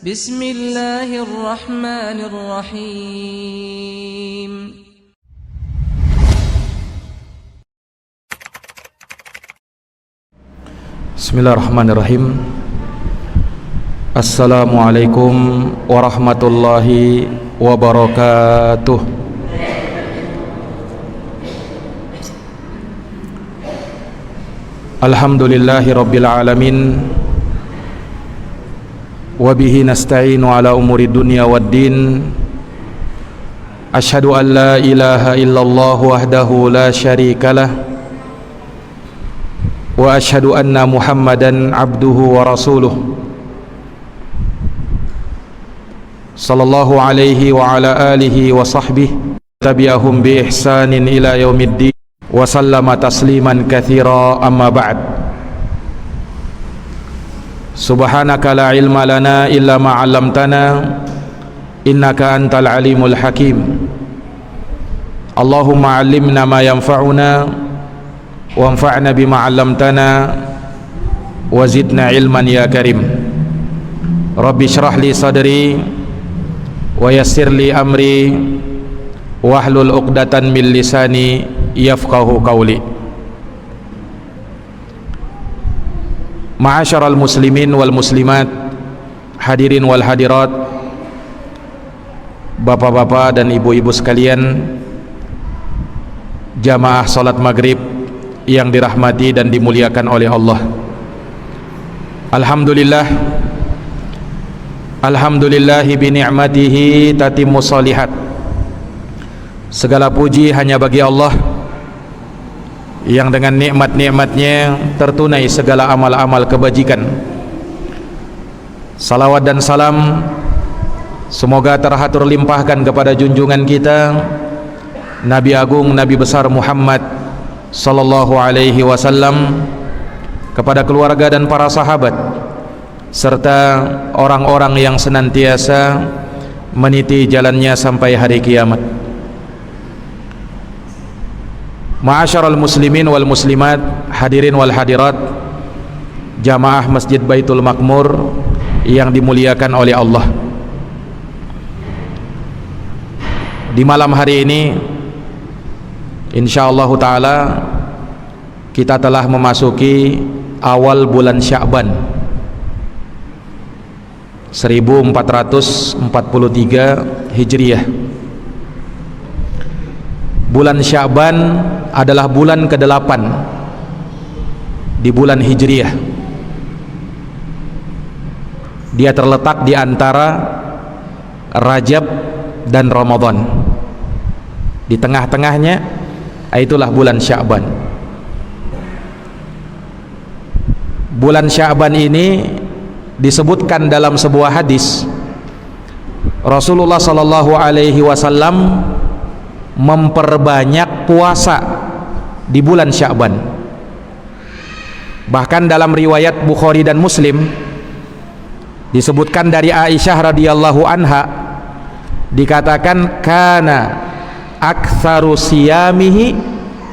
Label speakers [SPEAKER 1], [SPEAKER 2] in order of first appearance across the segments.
[SPEAKER 1] Bismillahirrahmanirrahim.
[SPEAKER 2] Bismillahirrahmanirrahim. Assalamualaikum warahmatullahi wabarakatuh. Alhamdulillahi rabbil alamin. Wabihi nasta'inu ala umuri dunya waddin. Ashhadu an la ilaha illallah wahdahu la syarikalah, wa ashhadu anna Muhammadan abduhu wa rasuluh, sallallahu alaihi wa ala alihi wa sahbihi tabi'ahum bi ihsanin ila yaumiddin wa sallama tasliman katsira, amma ba'd. Subhanaka la ilma lana illa ma 'allamtana innaka antal alimul hakim. Allahumma 'allimna ma yanfa'una wanfa'na bima 'allamtana wa zidna ilman ya karim. Rabbi shrah li sadri wa yassir li amri wahlul 'uqdatan min lisani yafqahu qawli. Ma'asyaral muslimin wal muslimat, hadirin wal hadirat, bapak-bapak dan ibu-ibu sekalian, jamaah salat maghrib yang dirahmati dan dimuliakan oleh Allah. Alhamdulillahi bi ni'matihi tatimmu shalihat. Segala puji hanya bagi Allah yang dengan nikmat-nikmatnya tertunai segala amal-amal kebajikan. Salawat dan salam semoga teratur limpahkan kepada junjungan kita Nabi Agung, Nabi besar Muhammad sallallahu alaihi wasallam, kepada keluarga dan para sahabat, serta orang-orang yang senantiasa meniti jalannya sampai hari kiamat. Ma'asyaral muslimin wal muslimat, hadirin wal hadirat, jamaah Masjid Baitul Makmur yang dimuliakan oleh Allah. Di malam hari ini insyaallah ta'ala kita telah memasuki awal bulan Sya'ban 1443 Hijriah. Bulan Sya'ban adalah bulan ke-8 di bulan Hijriah. Dia terletak di antara Rajab dan Ramadan. Di tengah-tengahnya itulah bulan Sya'ban. Bulan Sya'ban ini disebutkan dalam sebuah hadis, Rasulullah sallallahu alaihi wasallam memperbanyak puasa di bulan Sya'ban. Bahkan dalam riwayat Bukhari dan Muslim disebutkan dari Aisyah radhiyallahu anha, dikatakan kana aktsaru siyamihi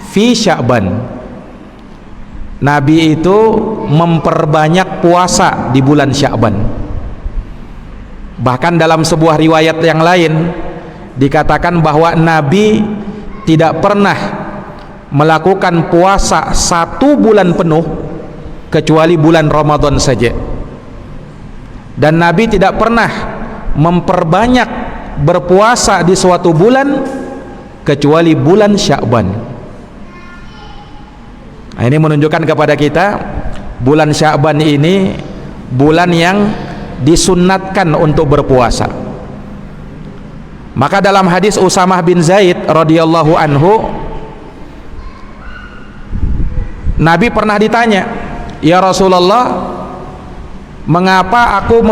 [SPEAKER 2] fi Sya'ban. Nabi itu memperbanyak puasa di bulan Sya'ban. Bahkan dalam sebuah riwayat yang lain dikatakan bahwa Nabi tidak pernah melakukan puasa 1 bulan penuh kecuali bulan Ramadan saja, dan Nabi tidak pernah memperbanyak berpuasa di suatu bulan kecuali bulan Sya'ban. Nah, ini menunjukkan kepada kita bulan Sya'ban ini bulan yang disunnatkan untuk berpuasa. Maka dalam hadis Usamah bin Zaid radhiyallahu anhu, Nabi pernah ditanya, "Ya Rasulullah, mengapa aku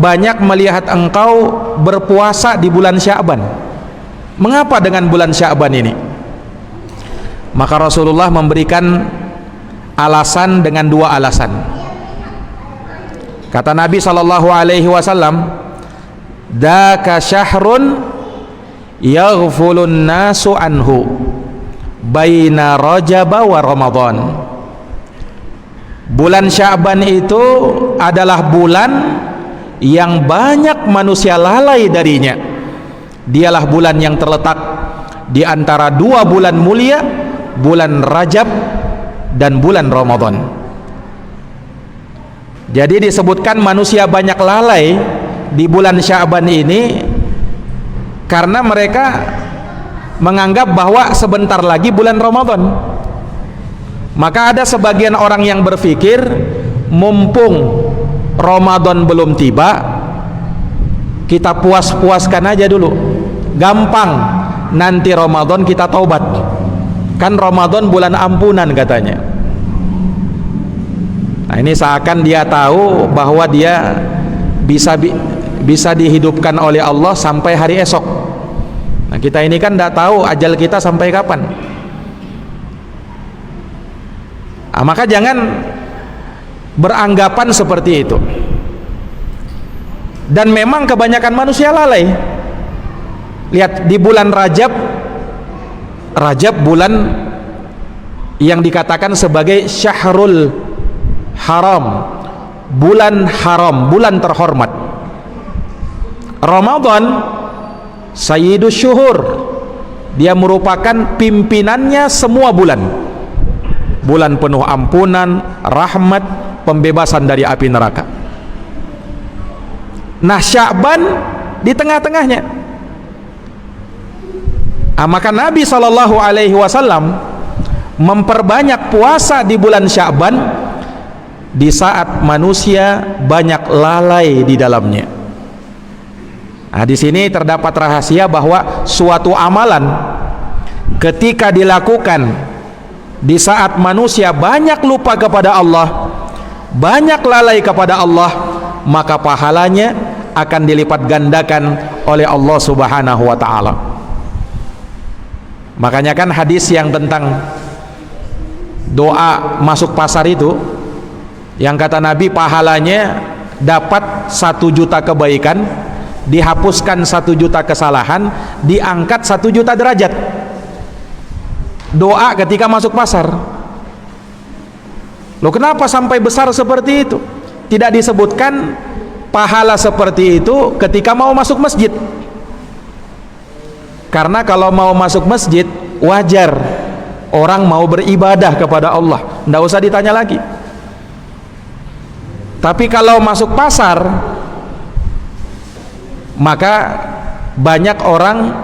[SPEAKER 2] banyak melihat engkau berpuasa di bulan Sya'ban? Mengapa dengan bulan Sya'ban ini?" Maka Rasulullah memberikan alasan dengan 2 alasan. Kata Nabi sallallahu alaihi wasallam, "Dzaka syahrun yaghfulun nasu anhu baina Rajab wa Ramadan." Bulan Sya'ban itu adalah bulan yang banyak manusia lalai darinya. Dialah bulan yang terletak di antara dua bulan mulia, bulan Rajab dan bulan Ramadan. Jadi disebutkan manusia banyak lalai di bulan Sya'ban ini karena mereka menganggap bahwa sebentar lagi bulan Ramadan. Maka ada sebagian orang yang berpikir, mumpung Ramadan belum tiba, kita puas-puaskan aja dulu, gampang, nanti Ramadan kita taubat, kan Ramadan bulan ampunan katanya. Nah, ini seakan dia tahu bahwa dia bisa dihidupkan oleh Allah sampai hari esok. Nah, kita ini kan tidak tahu ajal kita sampai kapan. Nah, maka jangan beranggapan seperti itu. Dan memang kebanyakan manusia lalai. Lihat di bulan Rajab bulan yang dikatakan sebagai Syahrul Haram, bulan haram, bulan terhormat. Ramadan Sayyidus Syuhur, dia merupakan pimpinannya semua bulan. Bulan penuh ampunan, rahmat, pembebasan dari api neraka. Nah, Sya'ban di tengah-tengahnya. Maka Nabi SAW memperbanyak puasa di bulan Sya'ban di saat manusia banyak lalai di dalamnya. Nah, di sini terdapat rahasia bahwa suatu amalan ketika dilakukan di saat manusia banyak lupa kepada Allah, banyak lalai kepada Allah, maka pahalanya akan dilipat gandakan oleh Allah Subhanahu wa ta'ala. Makanya kan hadis yang tentang doa masuk pasar itu, yang kata Nabi pahalanya dapat 1 juta kebaikan, dihapuskan 1 juta kesalahan, diangkat 1 juta derajat. Doa ketika masuk pasar. Loh, kenapa sampai besar seperti itu? Tidak disebutkan pahala seperti itu ketika mau masuk masjid. Karena kalau mau masuk masjid, wajar orang mau beribadah kepada Allah, tidak usah ditanya lagi. Tapi kalau masuk pasar, maka banyak orang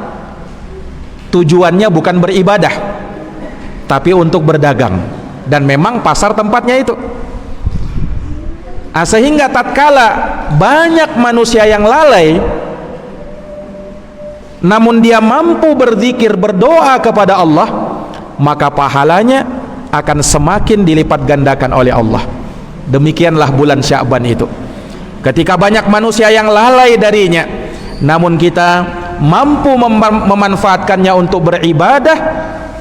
[SPEAKER 2] tujuannya bukan beribadah, tapi untuk berdagang, dan memang pasar tempatnya itu. Sehingga tatkala banyak manusia yang lalai, namun dia mampu berzikir, berdoa kepada Allah, maka pahalanya akan semakin dilipat gandakan oleh Allah. Demikianlah bulan Sya'ban itu. Ketika banyak manusia yang lalai darinya, namun kita mampu memanfaatkannya untuk beribadah,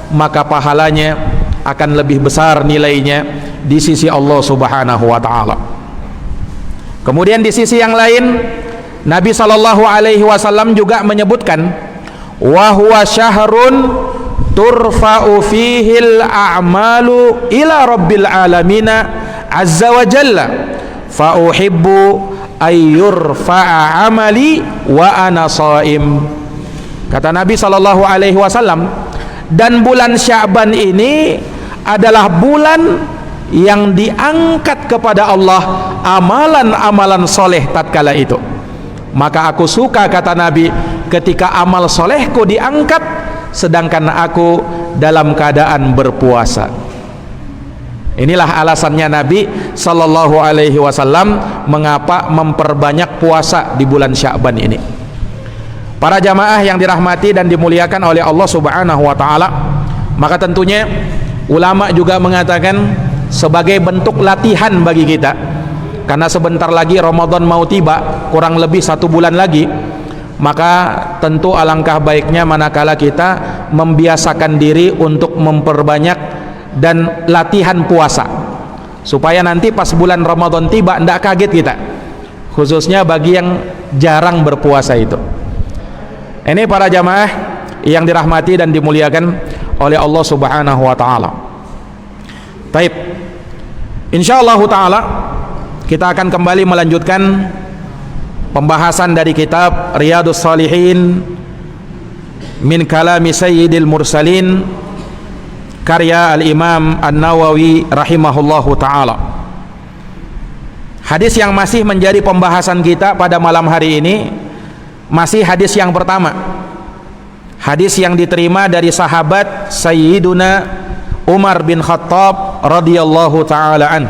[SPEAKER 2] maka pahalanya akan lebih besar nilainya di sisi Allah Subhanahu wa ta'ala. Kemudian di sisi yang lain, Nabi SAW juga menyebutkan, wa huwa syahrun turfa'u fihil a'malu ila rabbil alamina azza wa jalla fa uhibbu ayyurfa'a amali wa ana shaim. Kata Nabi SAW, dan bulan Sya'ban ini adalah bulan yang diangkat kepada Allah amalan-amalan soleh tatkala itu. Maka aku suka, kata Nabi, ketika amal solehku diangkat sedangkan aku dalam keadaan berpuasa. Inilah alasannya Nabi SAW mengapa memperbanyak puasa di bulan Sya'ban ini. Para jamaah yang dirahmati dan dimuliakan oleh Allah Subhanahu wa ta'ala, maka tentunya ulama juga mengatakan sebagai bentuk latihan bagi kita, karena sebentar lagi Ramadan mau tiba, kurang lebih 1 bulan lagi, maka tentu alangkah baiknya manakala kita membiasakan diri untuk memperbanyak dan latihan puasa, supaya nanti pas bulan Ramadan tiba tidak kaget kita, khususnya bagi yang jarang berpuasa itu. Ini para jamaah yang dirahmati dan dimuliakan oleh Allah Subhanahu wa ta'ala. Taib, insyaallah ta'ala kita akan kembali melanjutkan pembahasan dari kitab Riyadhus Shalihin min kalami Sayyidil Mursalin karya Al-Imam An-Nawawi rahimahullahu ta'ala. Hadis yang masih menjadi pembahasan kita pada malam hari ini masih hadis yang pertama, hadis yang diterima dari sahabat Sayyiduna Umar bin Khattab radhiyallahu ta'ala an,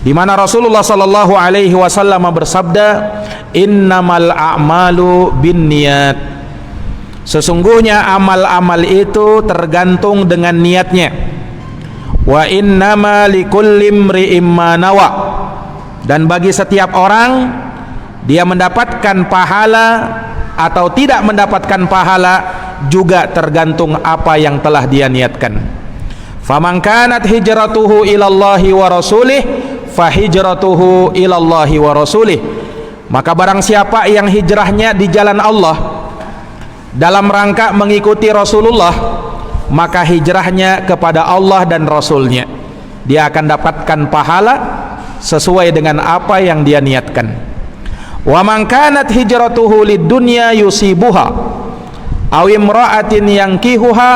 [SPEAKER 2] di mana Rasulullah sallallahu alaihi wasallam bersabda, innamal a'malu binniyat, sesungguhnya amal-amal itu tergantung dengan niatnya. Wa innama likulli imri'im ma nawa, dan bagi setiap orang dia mendapatkan pahala atau tidak mendapatkan pahala juga tergantung apa yang telah dia niatkan. Faman kanat hijratuhu ilallahi wa rasulih fa hijratuhu ilallahi wa rasulih, maka barang siapa yang hijrahnya di jalan Allah dalam rangka mengikuti Rasulullah, maka hijrahnya kepada Allah dan Rasulnya, dia akan dapatkan pahala sesuai dengan apa yang dia niatkan. Wa man kanat hijratuhu lid-dunya yusibuha aw imra'atin yankihuha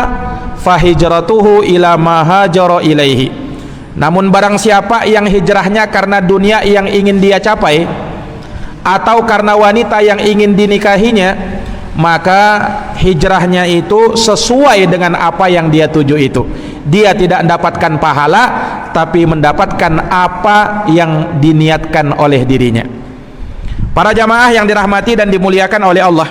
[SPEAKER 2] fa hijratuhu ila ma hajara ilaihi, namun barang siapa yang hijrahnya karena dunia yang ingin dia capai atau karena wanita yang ingin dinikahinya, maka hijrahnya itu sesuai dengan apa yang dia tuju itu. Dia tidak mendapatkan pahala, tapi mendapatkan apa yang diniatkan oleh dirinya. Para jamaah yang dirahmati dan dimuliakan oleh Allah,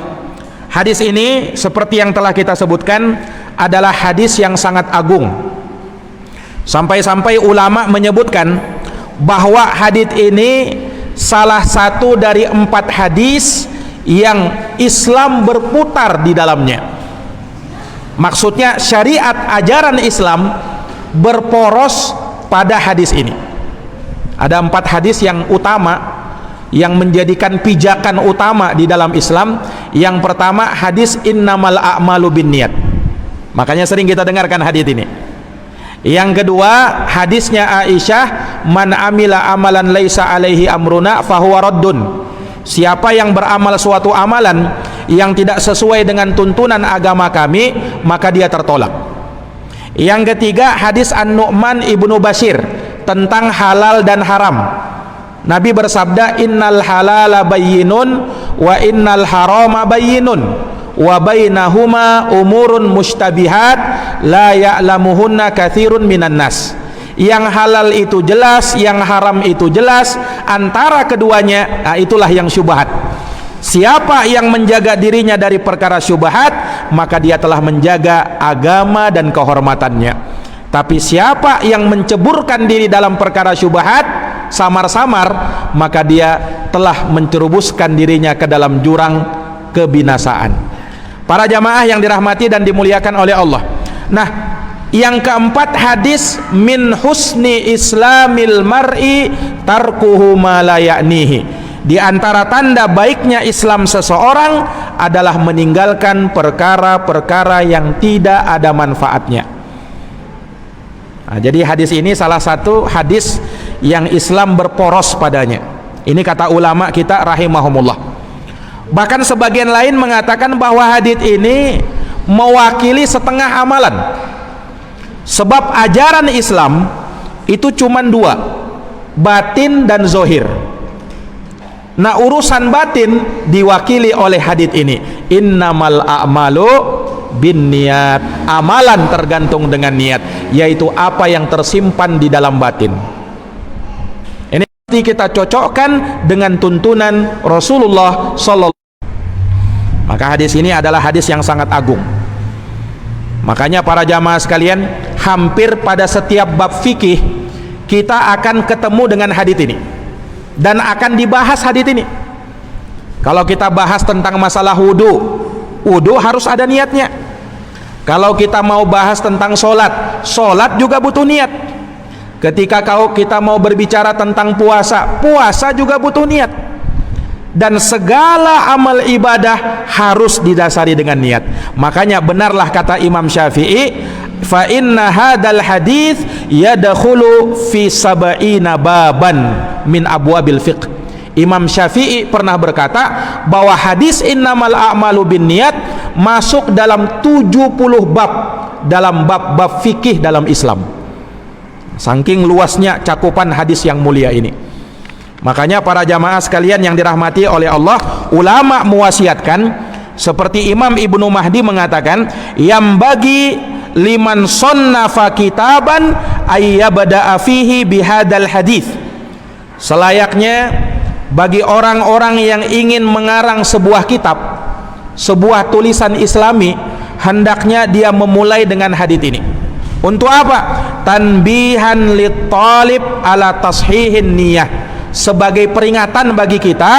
[SPEAKER 2] hadis ini seperti yang telah kita sebutkan adalah hadis yang sangat agung. Sampai-sampai ulama menyebutkan bahwa hadis ini salah satu dari 4 hadis yang Islam berputar di dalamnya. Maksudnya syariat ajaran Islam berporos pada hadis ini. Ada 4 hadis yang utama yang menjadikan pijakan utama di dalam Islam. Yang pertama hadis innamal a'malu binniyat, makanya sering kita dengarkan hadis ini. Yang kedua hadisnya Aisyah, man amila amalan laisa alaihi amruna fahuwa raddun, siapa yang beramal suatu amalan yang tidak sesuai dengan tuntunan agama kami, maka dia tertolak. Yang ketiga hadis An-Nu'man ibnu Bashir tentang halal dan haram. Nabi bersabda, innal halala bayyinun wa innal harama bayyinun wa bainahuma umurun mushtabihat la ya'lamuhunna katsirun minan nas. Yang halal itu jelas, yang haram itu jelas, antara keduanya, nah itulah yang syubhat. Siapa yang menjaga dirinya dari perkara syubhat, maka dia telah menjaga agama dan kehormatannya. Tapi siapa yang menceburkan diri dalam perkara syubhat samar-samar, maka dia telah mencerubuskan dirinya ke dalam jurang kebinasaan. Para jamaah yang dirahmati dan dimuliakan oleh Allah. Nah, yang keempat hadis min husni islamil mar'i tarkuhu ma la ya'nihi. Di antara tanda baiknya Islam seseorang adalah meninggalkan perkara-perkara yang tidak ada manfaatnya. Nah, jadi hadis ini salah satu hadis yang Islam berporos padanya. Ini kata ulama kita rahimahumullah. Bahkan sebagian lain mengatakan bahwa hadis ini mewakili setengah amalan. Sebab ajaran Islam itu cuma 2, batin dan zohir. Nah, urusan batin diwakili oleh hadis ini, innamal a'malu binniyat, amalan tergantung dengan niat, yaitu apa yang tersimpan di dalam batin. Ini kita cocokkan dengan tuntunan Rasulullah sallallahu. Maka hadis ini adalah hadis yang sangat agung. Makanya para jamaah sekalian, hampir pada setiap bab fikih kita akan ketemu dengan hadis ini dan akan dibahas hadis ini. Kalau kita bahas tentang masalah wudu harus ada niatnya. Kalau kita mau bahas tentang sholat juga butuh niat. Ketika kita mau berbicara tentang puasa juga butuh niat. Dan segala amal ibadah harus didasari dengan niat. Makanya benarlah kata Imam Syafi'i, fa inna hadzal hadits yadkhulu fi sab'ina baban min abwabil fiqh. Imam Syafi'i pernah berkata bahwa hadis innamal a'malu binniyat masuk dalam 70 bab dalam bab-bab fikih dalam Islam. Saking luasnya cakupan hadis yang mulia ini. Makanya para jamaah sekalian yang dirahmati oleh Allah, ulama mewasiatkan seperti Imam Ibnu Mahdi mengatakan, yang bagi liman sonnafa kitaban ayyabda'a fihi bihadal hadis. Selayaknya bagi orang-orang yang ingin mengarang sebuah kitab, sebuah tulisan Islami, hendaknya dia memulai dengan hadis ini. Untuk apa? Tanbihan lit talib ala tashihin niyah, sebagai peringatan bagi kita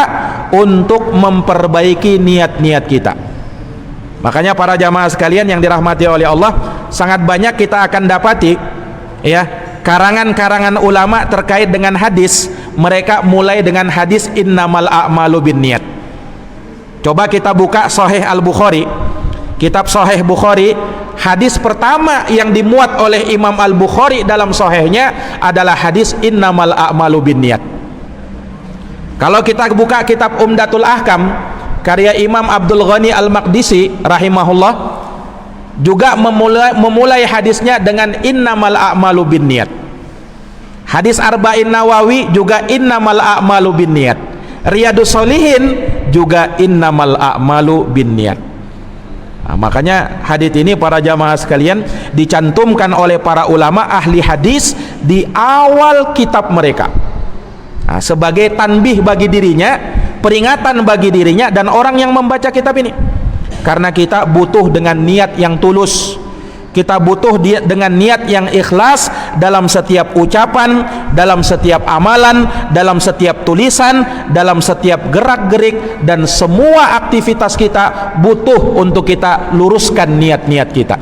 [SPEAKER 2] untuk memperbaiki niat-niat kita. Makanya para jamaah sekalian yang dirahmati oleh Allah, sangat banyak kita akan dapati ya karangan-karangan ulama terkait dengan hadis, mereka mulai dengan hadis innamal a'malu binniyat. Coba kita buka Sahih Al-Bukhari, kitab Sahih Bukhari, hadis pertama yang dimuat oleh Imam Al-Bukhari dalam sahihnya adalah hadis innamal a'malu binniyat. Kalau kita buka kitab Umdatul Ahkam karya Imam Abdul Ghani Al-Maqdisi rahimahullah, juga memulai hadisnya dengan innamal a'malu binniyat. Hadis Arba'in Nawawi juga innamal a'malu binniyat. Riyadus Shalihin juga innamal a'malu binniyat. Nah, makanya hadis ini para jamaah sekalian dicantumkan oleh para ulama ahli hadis di awal kitab mereka. Nah, sebagai tanbih bagi dirinya, peringatan bagi dirinya dan orang yang membaca kitab ini. Karena kita butuh dengan niat yang tulus, kita butuh dengan niat yang ikhlas dalam setiap ucapan, dalam setiap amalan, dalam setiap tulisan, dalam setiap gerak-gerik, dan semua aktivitas kita butuh untuk kita luruskan niat-niat kita.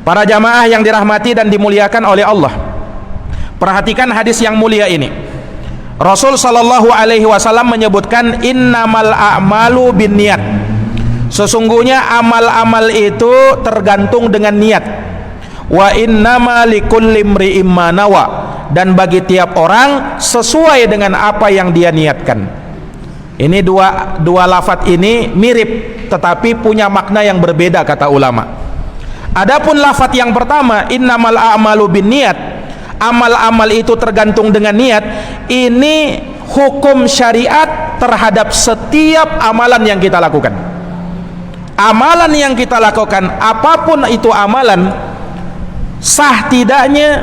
[SPEAKER 2] Para jamaah yang dirahmati dan dimuliakan oleh Allah, perhatikan hadis yang mulia ini. Rasul sallallahu alaihi wasallam menyebutkan innamal a'malu binniyat. Sesungguhnya amal-amal itu tergantung dengan niat. Wa innama likulli imri'in ma nawa, dan bagi tiap orang sesuai dengan apa yang dia niatkan. Ini dua lafaz ini mirip tetapi punya makna yang berbeda kata ulama. Adapun lafaz yang pertama innamal a'malu binniyat, amal-amal itu tergantung dengan niat, ini hukum syariat terhadap setiap amalan yang kita lakukan. Amalan yang kita lakukan, apapun itu amalan, sah tidaknya,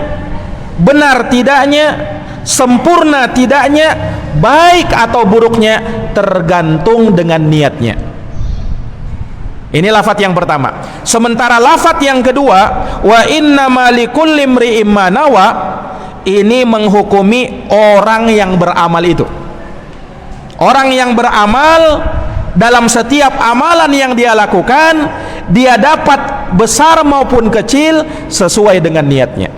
[SPEAKER 2] benar tidaknya, sempurna tidaknya, baik atau buruknya, tergantung dengan niatnya. Ini lafaz yang pertama. Sementara lafaz yang kedua, wa innama likulli imri'in ma nawa, ini menghukumi orang yang beramal itu. Orang yang beramal, dalam setiap amalan yang dia lakukan, dia dapat besar maupun kecil sesuai dengan niatnya.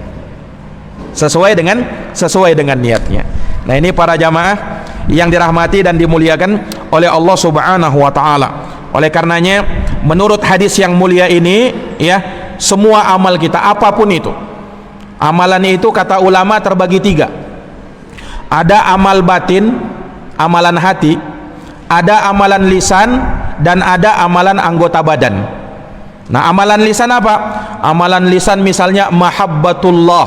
[SPEAKER 2] Sesuai dengan niatnya. Nah, ini para jamaah yang dirahmati dan dimuliakan oleh Allah Subhanahu wa taala. Oleh karenanya, menurut hadis yang mulia ini, ya, semua amal kita apapun itu, amalan itu kata ulama terbagi tiga. Ada amal batin, amalan hati, ada amalan lisan, dan ada amalan anggota badan. Nah, amalan lisan apa? Amalan lisan misalnya mahabbatullah.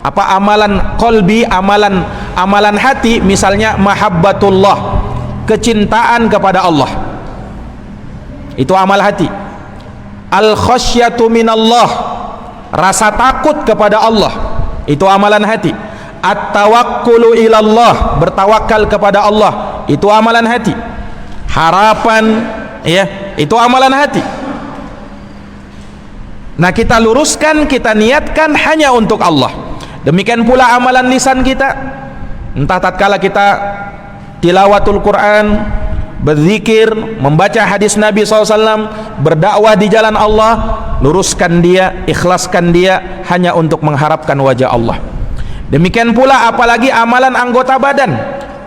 [SPEAKER 2] Apa amalan qalbi, amalan hati misalnya mahabbatullah, kecintaan kepada Allah. Itu amal hati. Al khasyatu minallah, rasa takut kepada Allah. Itu amalan hati. At-tawakkulu ilallah, bertawakal kepada Allah, itu amalan hati. Harapan, ya, itu amalan hati. Nah, kita luruskan, kita niatkan hanya untuk Allah. Demikian pula amalan lisan kita, entah tatkala kita tilawatul Quran, berzikir, membaca hadis Nabi SAW, berdakwah di jalan Allah, luruskan dia, ikhlaskan dia hanya untuk mengharapkan wajah Allah. Demikian pula apalagi amalan anggota badan,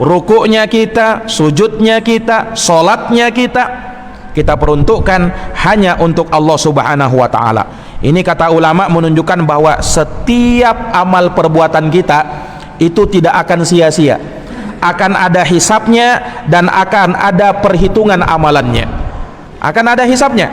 [SPEAKER 2] rukuknya kita, sujudnya kita, sholatnya kita peruntukkan hanya untuk Allah Subhanahu wa ta'ala. Ini kata ulama menunjukkan bahwa setiap amal perbuatan kita itu tidak akan sia-sia. akan ada hisabnya dan akan ada perhitungan amalannya. Akan ada hisabnya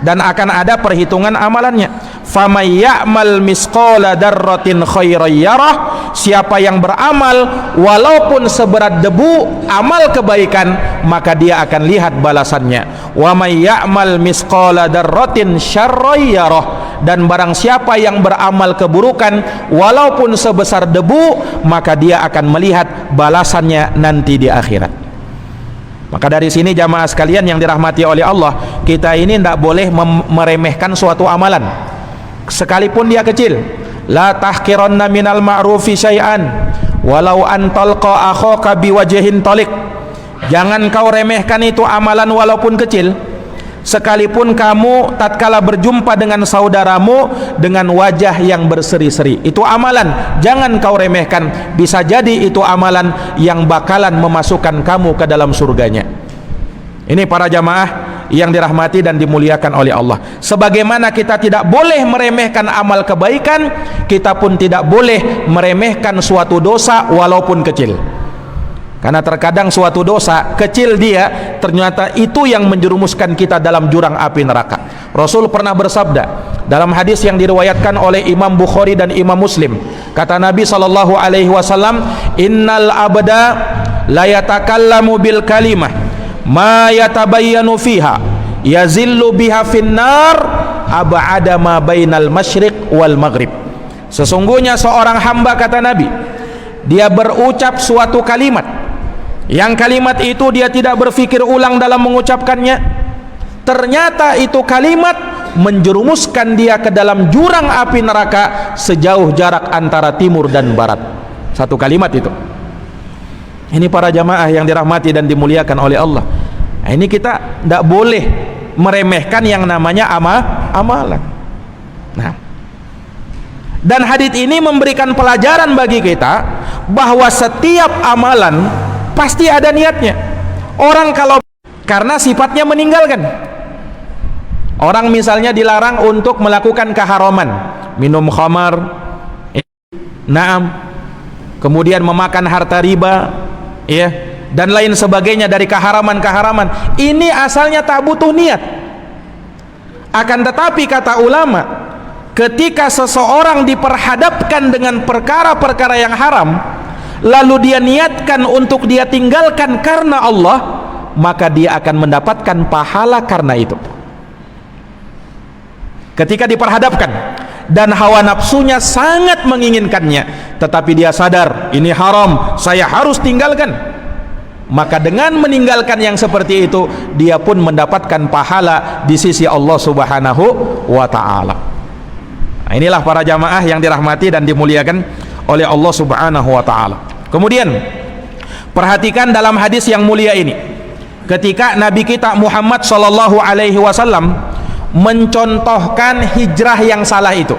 [SPEAKER 2] dan akan ada perhitungan amalannya. Famay ya'mal misqala darratin khairan yarah, siapa yang beramal walaupun seberat debu amal kebaikan, maka dia akan lihat balasannya. Wa may ya'mal misqala darratin syarran yarah, dan barang siapa yang beramal keburukan walaupun sebesar debu, maka dia akan melihat balasannya nanti di akhirat. Maka dari sini jamaah sekalian yang dirahmati oleh Allah, kita ini tidak boleh meremehkan suatu amalan sekalipun dia kecil. La tahqiranna minal ma'rufi syai'an walau an talqa akhaka biwajhin taliq. Jangan kau remehkan itu amalan walaupun kecil, sekalipun kamu tatkala berjumpa dengan saudaramu dengan wajah yang berseri-seri. Itu amalan, jangan kau remehkan. Bisa jadi itu amalan yang bakalan memasukkan kamu ke dalam surganya. Ini para jamaah yang dirahmati dan dimuliakan oleh Allah. Sebagaimana kita tidak boleh meremehkan amal kebaikan, kita pun tidak boleh meremehkan suatu dosa walaupun kecil. Karena terkadang suatu dosa kecil dia ternyata itu yang menjerumuskan kita dalam jurang api neraka. Rasul pernah bersabda dalam hadis yang diriwayatkan oleh Imam Bukhari dan Imam Muslim, kata Nabi SAW, innal abda la yatakallamu bil kalimah ma yatabayyanu fiha yazillu biha finnar ab'ada ma bainal masyriq wal maghrib. Sesungguhnya seorang hamba, kata Nabi, dia berucap suatu kalimat, yang kalimat itu dia tidak berfikir ulang dalam mengucapkannya, ternyata itu kalimat menjerumuskan dia ke dalam jurang api neraka sejauh jarak antara timur dan barat. Satu kalimat itu. Ini para jamaah yang dirahmati dan dimuliakan oleh Allah. Nah, ini kita tidak boleh meremehkan yang namanya amalan. Nah, dan hadits ini memberikan pelajaran bagi kita bahwa setiap amalan pasti ada niatnya. Orang kalau karena sifatnya meninggalkan, orang misalnya dilarang untuk melakukan keharaman, minum khamar, kemudian memakan harta riba, ya, dan lain sebagainya dari keharaman-keharaman. Ini asalnya tak butuh niat. Akan tetapi kata ulama, ketika seseorang diperhadapkan dengan perkara-perkara yang haram, lalu dia niatkan untuk dia tinggalkan karena Allah, maka dia akan mendapatkan pahala karena itu. Ketika diperhadapkan dan hawa nafsunya sangat menginginkannya, tetapi dia sadar ini haram, saya harus tinggalkan, maka dengan meninggalkan yang seperti itu, dia pun mendapatkan pahala di sisi Allah Subhanahu wa ta'ala. Nah, inilah para jamaah yang dirahmati dan dimuliakan oleh Allah Subhanahu wa ta'ala. Kemudian perhatikan dalam hadis yang mulia ini, ketika Nabi kita Muhammad sallallahu alaihi wasallam mencontohkan hijrah yang salah itu.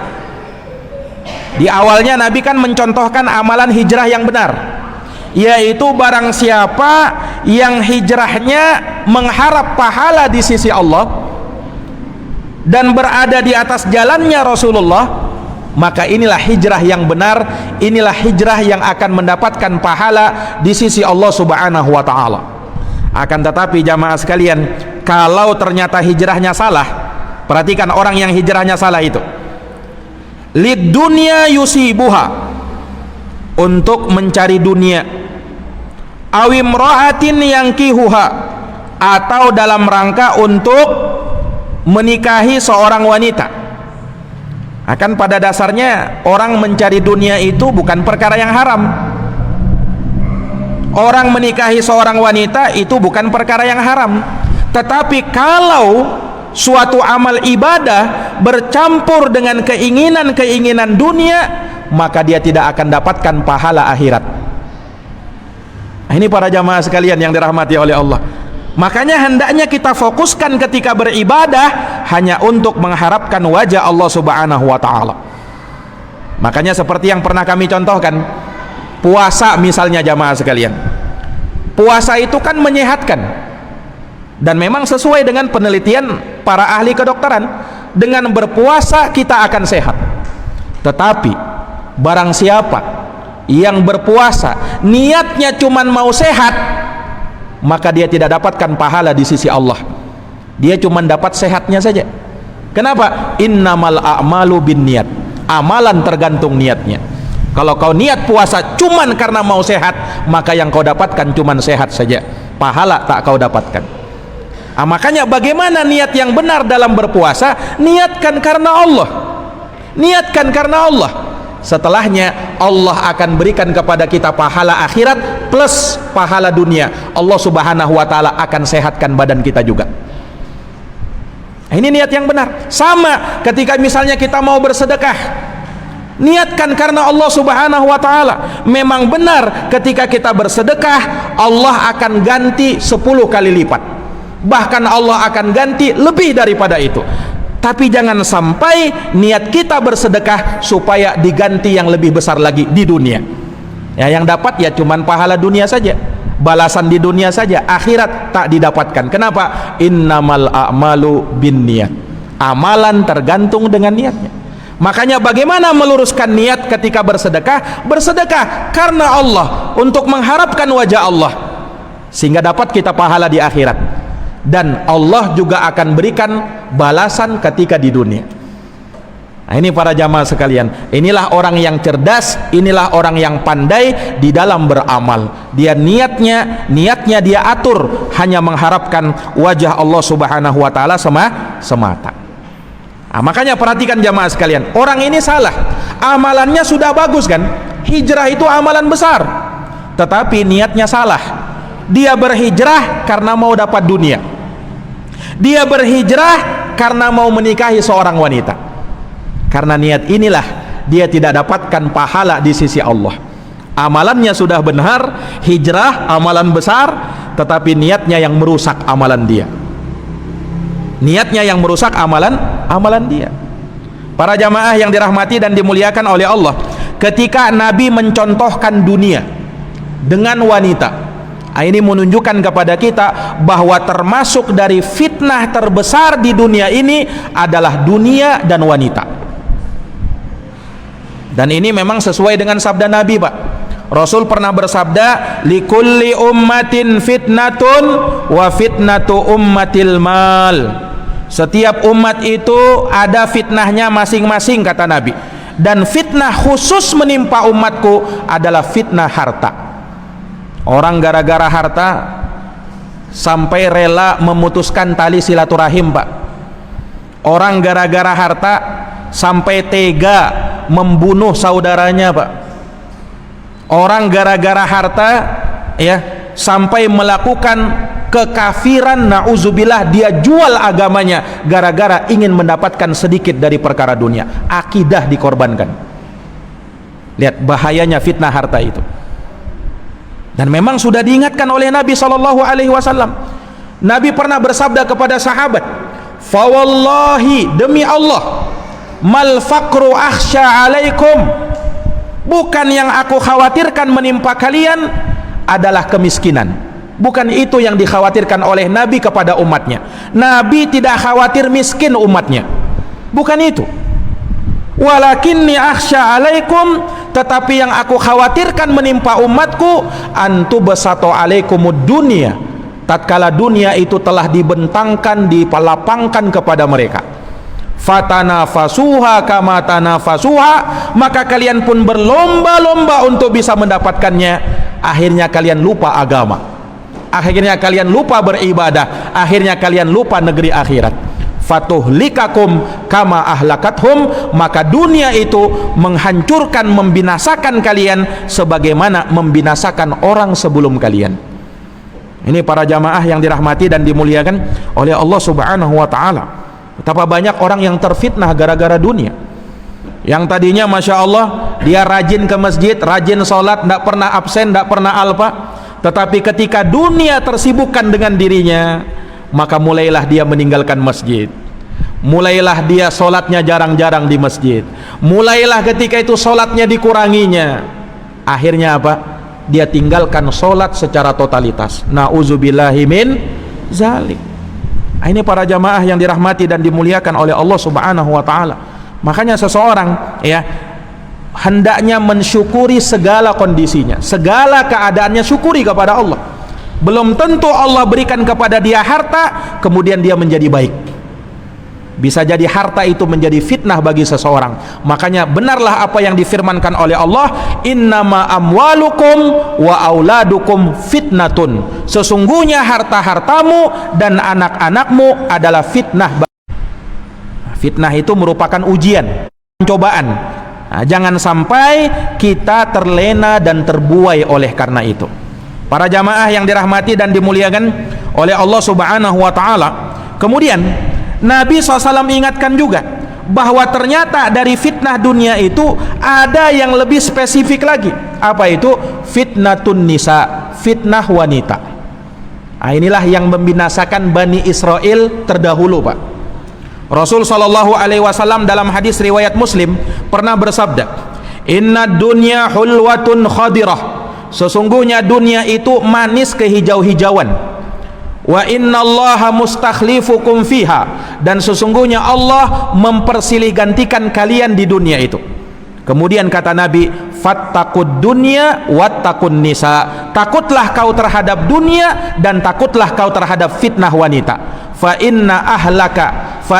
[SPEAKER 2] Di awalnya Nabi kan mencontohkan amalan hijrah yang benar, yaitu barang siapa yang hijrahnya mengharap pahala di sisi Allah dan berada di atas jalannya Rasulullah, maka inilah hijrah yang benar, inilah hijrah yang akan mendapatkan pahala di sisi Allah Subhanahu wa ta'ala. Akan tetapi jamaah sekalian, kalau ternyata hijrahnya salah, perhatikan orang yang hijrahnya salah itu, lid dunya yusibuha, untuk mencari dunia, awim ro'atin yankihuha, atau dalam rangka untuk menikahi seorang wanita. Akan pada dasarnya orang mencari dunia itu bukan perkara yang haram. Orang menikahi seorang wanita itu bukan perkara yang haram. Tetapi kalau suatu amal ibadah bercampur dengan keinginan-keinginan dunia, maka dia tidak akan dapatkan pahala akhirat. Ini para jamaah sekalian yang dirahmati oleh Allah. Makanya hendaknya kita fokuskan ketika beribadah hanya untuk mengharapkan wajah Allah Subhanahu wa ta'ala. Makanya seperti yang pernah kami contohkan, puasa misalnya jamaah sekalian, puasa itu kan menyehatkan, dan memang sesuai dengan penelitian para ahli kedokteran, dengan berpuasa kita akan sehat. Tetapi barang siapa yang berpuasa niatnya cuman mau sehat, maka dia tidak dapatkan pahala di sisi Allah. Dia cuman dapat sehatnya saja. Kenapa? Innamal a'malu binniyat. Amalan tergantung niatnya. Kalau kau niat puasa cuman karena mau sehat, maka yang kau dapatkan cuman sehat saja, pahala tak kau dapatkan. Makanya bagaimana niat yang benar dalam berpuasa? Niatkan karena Allah. Niatkan karena Allah. Setelahnya Allah akan berikan kepada kita pahala akhirat plus pahala dunia. Allah Subhanahu wa taala akan sehatkan badan kita juga. Ini niat yang benar. Sama ketika misalnya kita mau bersedekah, niatkan karena Allah Subhanahu wa taala. Memang benar ketika kita bersedekah, Allah akan ganti 10 kali lipat. Bahkan Allah akan ganti lebih daripada itu. Tapi jangan sampai niat kita bersedekah supaya diganti yang lebih besar lagi di dunia. Ya, yang dapat ya cuman pahala dunia saja, balasan di dunia saja, akhirat tak didapatkan. Kenapa? Innamal a'malu binniyat. Amalan tergantung dengan niatnya. Makanya bagaimana meluruskan niat ketika bersedekah? Bersedekah karena Allah, untuk mengharapkan wajah Allah, sehingga dapat kita pahala di akhirat. Dan Allah juga akan berikan balasan ketika di dunia. Nah, ini para jamaah sekalian, inilah orang yang cerdas, inilah orang yang pandai di dalam beramal. Dia niatnya dia atur hanya mengharapkan wajah Allah Subhanahu wa taala semata. Makanya perhatikan jamaah sekalian, orang ini salah. Amalannya sudah bagus kan? Hijrah itu amalan besar. Tetapi niatnya salah. Dia berhijrah karena mau dapat dunia. Dia berhijrah karena mau menikahi seorang wanita. Karena niat inilah dia tidak dapatkan pahala di sisi Allah. Amalannya sudah benar, hijrah amalan besar, tetapi niatnya yang merusak amalan dia. Niatnya yang merusak amalan dia. Para jamaah yang dirahmati dan dimuliakan oleh Allah, ketika Nabi mencontohkan dunia dengan wanita, ini menunjukkan kepada kita bahwa termasuk dari fitnah terbesar di dunia ini adalah dunia dan wanita. Dan ini memang sesuai dengan sabda Nabi, Pak. Rasul pernah bersabda, likulli ummatin fitnatun wa fitnatu ummatil mal. Setiap umat itu ada fitnahnya masing-masing, kata Nabi. Dan fitnah khusus menimpa umatku adalah fitnah harta. Orang gara-gara harta sampai rela memutuskan tali silaturahim, Pak. Orang gara-gara harta sampai tega membunuh saudaranya, Pak. Orang gara-gara harta ya sampai melakukan kekafiran, na'udzubillah, dia jual agamanya gara-gara ingin mendapatkan sedikit dari perkara dunia. Akidah dikorbankan. Lihat bahayanya fitnah harta itu. Dan memang sudah diingatkan oleh Nabi SAW. Nabi pernah bersabda kepada sahabat, fawallahi, demi Allah, mal faqru akhsha alaikum, bukan yang aku khawatirkan menimpa kalian adalah kemiskinan. Bukan itu yang dikhawatirkan oleh Nabi kepada umatnya. Nabi tidak khawatir miskin umatnya, bukan itu. Walakinni akhsha alaikum, tetapi yang aku khawatirkan menimpa umatku, antubasatu alaikumud dunia, tatkala dunia itu telah dibentangkan, dipalapangkan kepada mereka. Fatanafasuha kama tanafasuha, maka kalian pun berlomba-lomba untuk bisa mendapatkannya. Akhirnya kalian lupa agama, akhirnya kalian lupa beribadah, akhirnya kalian lupa negeri akhirat. Fatuhlikakum kama ahlakathum, maka dunia itu menghancurkan, membinasakan kalian sebagaimana membinasakan orang sebelum kalian. Ini para jamaah yang dirahmati dan dimuliakan oleh Allah Subhanahu wa taala. Betapa banyak orang yang terfitnah gara-gara dunia. Yang tadinya Masya Allah dia rajin ke masjid, rajin sholat, tidak pernah absen, tidak pernah alpa, tetapi ketika dunia tersibukkan dengan dirinya, maka mulailah dia meninggalkan masjid, mulailah dia sholatnya jarang-jarang di masjid, mulailah ketika itu sholatnya dikuranginya. Akhirnya apa? Dia tinggalkan sholat secara totalitas. Na'udzubillahi min zalik. Ini para jamaah yang dirahmati dan dimuliakan oleh Allah Subhanahu wa ta'ala. Makanya seseorang ya hendaknya mensyukuri segala kondisinya, segala keadaannya, syukuri kepada Allah. Belum tentu Allah berikan kepada dia harta kemudian dia menjadi baik. Bisa jadi harta itu menjadi fitnah bagi seseorang. Makanya benarlah apa yang difirmankan oleh Allah, innama amwalukum wa auladukum fitnatun. Sesungguhnya harta-hartamu dan anak-anakmu adalah fitnah. Fitnah itu merupakan ujian, cobaan. Nah, jangan sampai kita terlena dan terbuai oleh karena itu. Para jamaah yang dirahmati dan dimuliakan oleh Allah Subhanahu wa ta'ala, kemudian Nabi SAW ingatkan juga bahwa ternyata dari fitnah dunia itu ada yang lebih spesifik lagi. Apa itu? Fitnatun nisa, fitnah wanita. Nah, inilah yang membinasakan Bani Israel terdahulu, Pak. Rasul sallallahu alaihi wasallam dalam hadis riwayat Muslim pernah bersabda, "Inna dunya hulwatun khadirah." Sesungguhnya dunia itu manis kehijau-hijauan. Wa innallaha mustakhlifukum fiha, dan sesungguhnya Allah mempersilih gantikan kalian di dunia itu. Kemudian kata Nabi, fattaqud dunya wattaqun nisa. Takutlah kau terhadap dunia dan takutlah kau terhadap fitnah wanita. Fa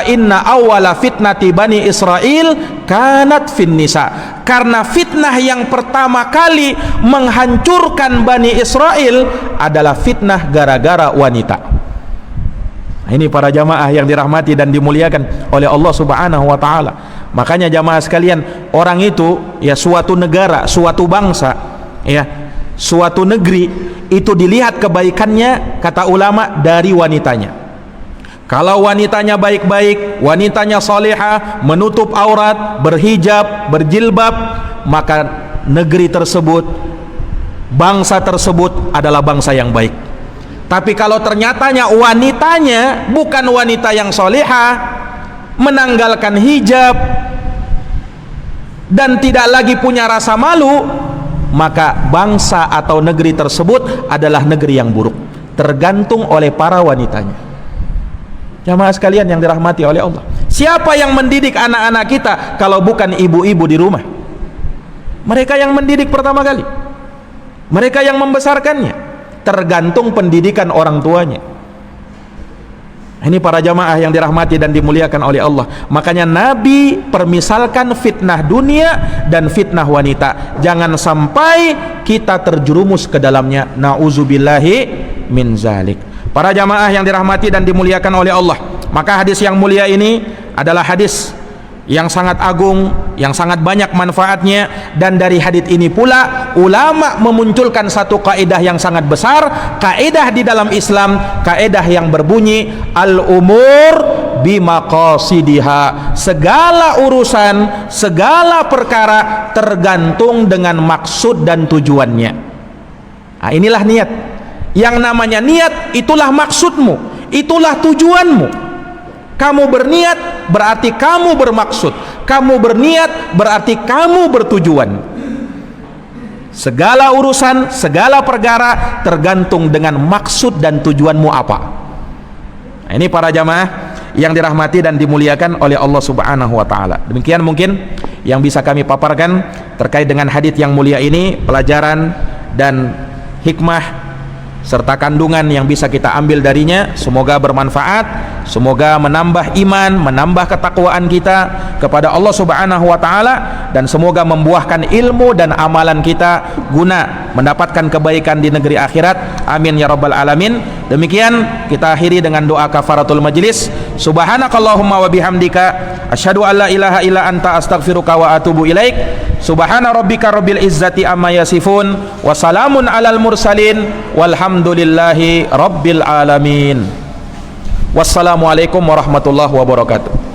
[SPEAKER 2] inna awwala fitnati Bani Israel kanat fin nisa. Karena fitnah yang pertama kali menghancurkan Bani Israel adalah fitnah gara-gara wanita. Ini para jamaah yang dirahmati dan dimuliakan oleh Allah Subhanahu wa ta'ala. Makanya jamaah sekalian, orang itu ya, suatu negara, suatu bangsa ya, suatu negeri itu dilihat kebaikannya, kata ulama, dari wanitanya. Kalau wanitanya baik-baik, wanitanya salihah, menutup aurat, berhijab, berjilbab, maka negeri tersebut, bangsa tersebut adalah bangsa yang baik. Tapi kalau ternyatanya wanitanya bukan wanita yang salihah, menanggalkan hijab dan tidak lagi punya rasa malu, maka bangsa atau negeri tersebut adalah negeri yang buruk, tergantung oleh para wanitanya. Jamaah sekalian yang dirahmati oleh Allah, siapa yang mendidik anak-anak kita kalau bukan ibu-ibu di rumah? Mereka yang mendidik pertama kali, mereka yang membesarkannya. Tergantung pendidikan orang tuanya. Ini para jamaah yang dirahmati dan dimuliakan oleh Allah. Makanya Nabi permisalkan fitnah dunia dan fitnah wanita. Jangan sampai kita terjerumus ke dalamnya. Nauzubillahi min zalik. Para jamaah yang dirahmati dan dimuliakan oleh Allah, maka hadis yang mulia ini adalah hadis yang sangat agung, yang sangat banyak manfaatnya. Dan dari hadits ini pula ulama memunculkan satu kaidah yang sangat besar, kaidah di dalam Islam, kaidah yang berbunyi al-umur bimaqasidiha. Segala urusan, segala perkara tergantung dengan maksud dan tujuannya. Nah, inilah niat. Yang namanya niat, itulah maksudmu, itulah tujuanmu. Kamu berniat berarti kamu bermaksud, kamu berniat berarti kamu bertujuan. Segala urusan, segala perkara tergantung dengan maksud dan tujuanmu apa. Nah, ini para jamaah yang dirahmati dan dimuliakan oleh Allah Subhanahu wa ta'ala. Demikian mungkin yang bisa kami paparkan terkait dengan hadits yang mulia ini, pelajaran dan hikmah serta kandungan yang bisa kita ambil darinya. Semoga bermanfaat, semoga menambah iman, menambah ketakwaan kita kepada Allah Subhanahu wa ta'ala, dan semoga membuahkan ilmu dan amalan kita guna mendapatkan kebaikan di negeri akhirat. Amin ya rabbal alamin. Demikian kita akhiri dengan doa kafaratul majlis. Subhanakallahumma wa bihamdika asyhadu an la ilaha illa anta astaghfiruka wa atubu ilaik. Subhana rabbika rabbil izzati amma yasifun wa salamun alal mursalin walhamdulillahi rabbil alamin. Wassalamualaikum warahmatullahi wabarakatuh.